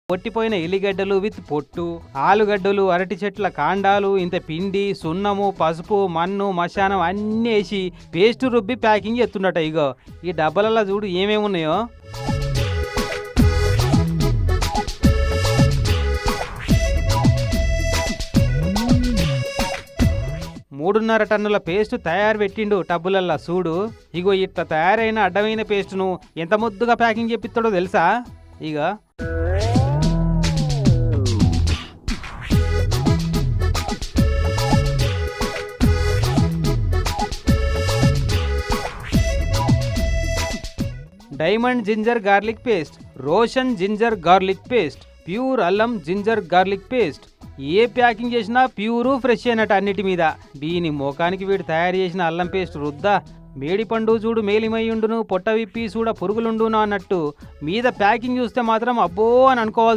పొట్టిపోయిన ఎల్లిగడ్డలు with పొట్టు, ఆలుగడ్డలు, అరటి చెట్ల కాండాలు, ఇంత పిండి, సున్నము, పసుపు, మన్ను, మశానం అన్నీ వేసి పేస్ట్ రుబ్బి ప్యాకింగ్ చేస్తుండట. ఇగో ఈ డబ్బాలలో చూడు ఏమేమి ఉన్నాయో. 3.5 టన్నుల పేస్ట్ తయారు పెట్టిండు టబ్బులల్లా చూడు. ఇగో ఇట్లా తయారైన అడ్డమైన పేస్ట్ను ఎంత ముద్దుగా ప్యాకింగ్ చేపిస్తాడో తెలుసా. ఇక diamond ginger garlic paste, Roshan ginger garlic paste, pure అల్లం జింజర్ గార్లిక్ పేస్ట్. ఏ ప్యాకింగ్ చేసినా ప్యూరు ఫ్రెష్ అయినట్టు అన్నిటి మీద. దీని మోకానికి వీడు తయారు చేసిన అల్లం పేస్ట్ రుద్దా. మేడిపండు చూడు మేలిమయ్యుండును, పొట్ట విప్పి చూడ పురుగులుండును అన్నట్టు మీద ప్యాకింగ్ చూస్తే మాత్రం అబ్బో అని అనుకోవాలి.